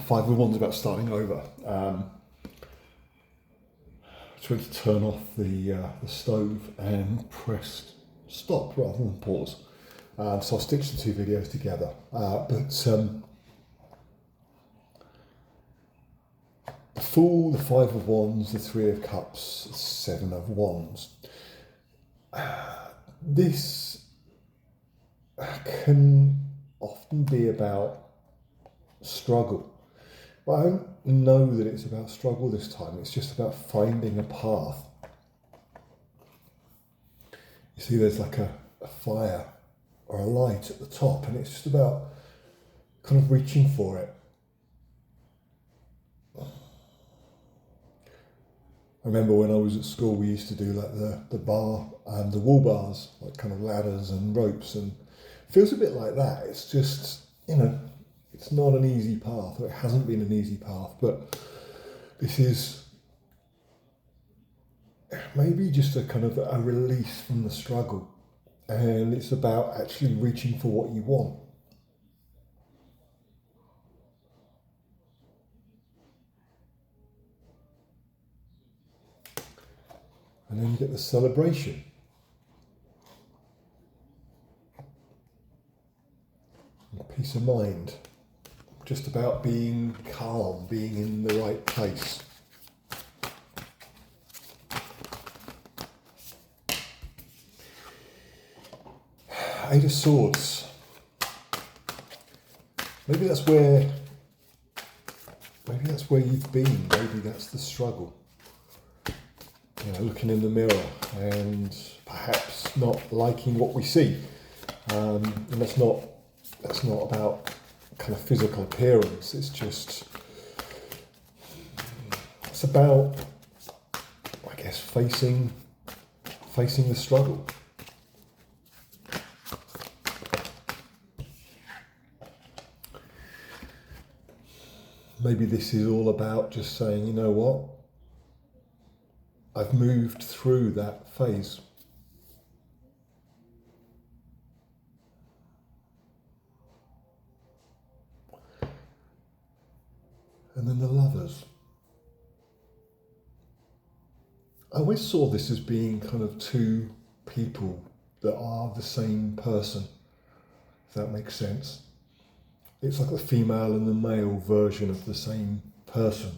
Five of Wands about starting over. I went to turn off the stove and pressed stop rather than pause. So I'll stitch the two videos together. The Fool, the Five of Wands, the Three of Cups, the Seven of Wands. This can often be about struggle. But I don't know that it's about struggle this time. It's just about finding a path. You see there's like a fire or a light at the top, and it's just about kind of reaching for it. I remember when I was at school, we used to do like the bar and the wall bars, like kind of ladders and ropes, and it feels a bit like that. It's just, it's not an easy path, or it hasn't been an easy path, but this is maybe just a kind of a release from the struggle, and it's about actually reaching for what you want. And then you get the celebration. And peace of mind. Just about being calm, being in the right place. Eight of Swords. Maybe that's where you've been. Maybe that's the struggle. Looking in the mirror and perhaps not liking what we see. And that's not about kind of physical appearance. It's about, I guess, facing the struggle. Maybe this is all about just saying, you know what? I've moved through that phase. And then the Lovers. I always saw this as being kind of two people that are the same person, if that makes sense. It's like the female and the male version of the same person.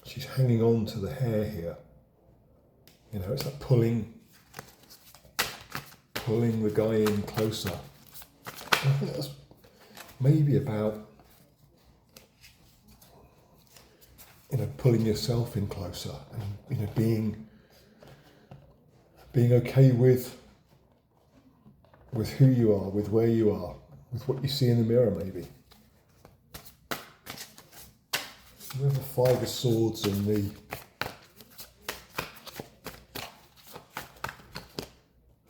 She's hanging on to the hair here. It's like pulling the guy in closer. I think that's maybe about, pulling yourself in closer and, being okay with who you are, with where you are, with what you see in the mirror maybe. We have the Five of Swords and the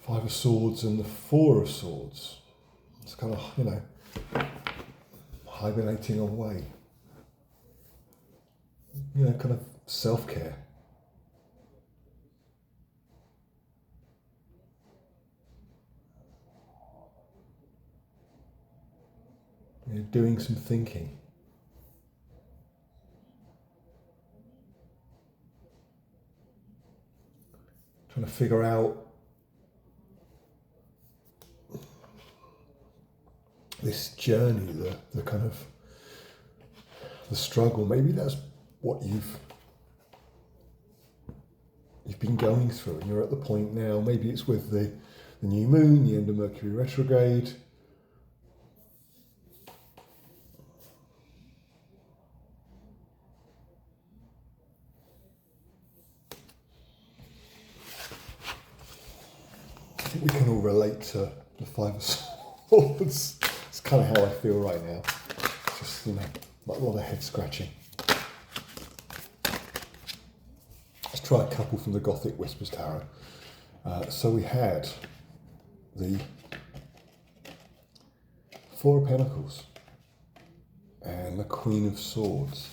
Five of Swords and the Four of Swords. It's kind of, hibernating away. Kind of self-care. Doing some thinking. Trying to figure out this journey, the kind of the struggle. Maybe that's what you've been going through, and you're at the point now. Maybe it's with the new moon, the end of Mercury retrograde. I think we can all relate to the Five of Swords. It's kind of how I feel right now. Just, like a lot of head scratching. Let's try a couple from the Gothic Whispers Tarot. So we had the Four of Pentacles and the Queen of Swords.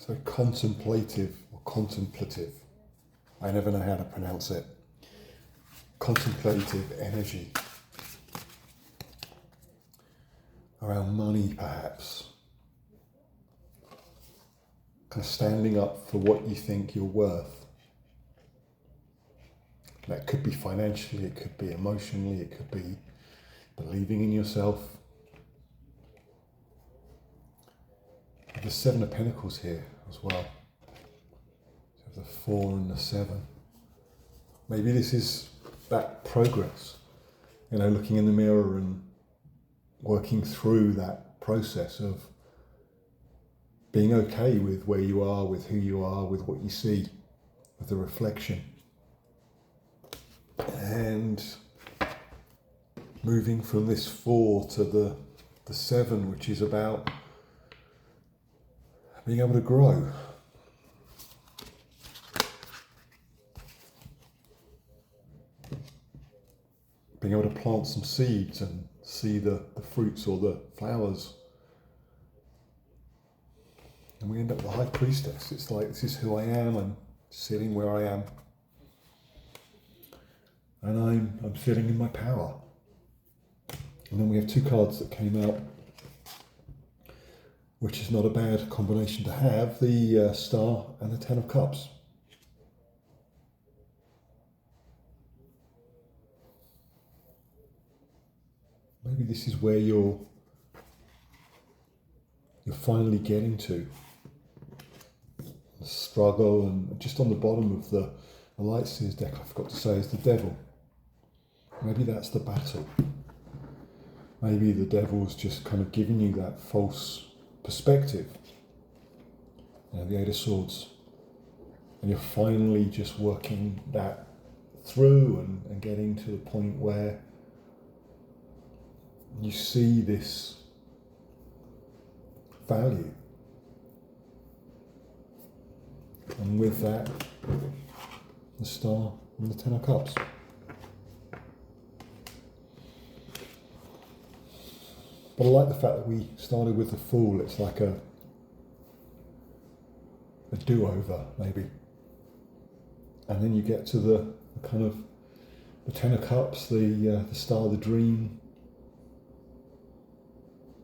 So contemplative or contemplative. I never know how to pronounce it. Contemplative energy. Around money, perhaps. Kind of standing up for what you think you're worth. That could be financially, it could be emotionally, it could be believing in yourself. The Seven of Pentacles here as well. So the 4 and the 7. Maybe this is that progress. You know, looking in the mirror and working through that process of being okay with where you are, with who you are, with what you see, with the reflection. And moving from this 4 to the 7, which is about being able to grow. Being able to plant some seeds and see the fruits or the flowers. And we end up with the High Priestess. It's like, this is who I am, I'm sitting where I am. And I'm sitting in my power. And then we have 2 cards that came out, which is not a bad combination to have, the Star and the 10 of Cups. Maybe this is where you're finally getting to. The struggle, and just on the bottom of the Light Seers deck, I forgot to say, is the Devil. Maybe that's the battle. Maybe the Devil's just kind of giving you that false perspective. You know, the 8 of Swords. And you're finally just working that through and getting to the point where you see this value. And with that, the Star and the 10 of Cups. But I like the fact that we started with the Fool. It's like a do-over, maybe. And then you get to the kind of the 10 of Cups, the Star, the Dream,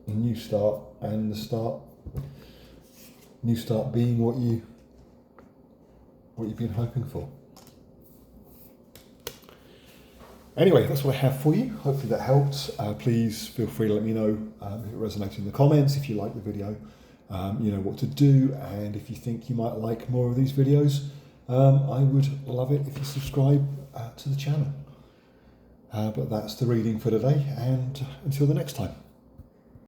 the new start, and the new start being what you've been hoping for. Anyway, that's what I have for you. Hopefully that helped. Please feel free to let me know if it resonated in the comments, if you like the video, you know what to do, and if you think you might like more of these videos, I would love it if you subscribe to the channel. But that's the reading for today, and until the next time.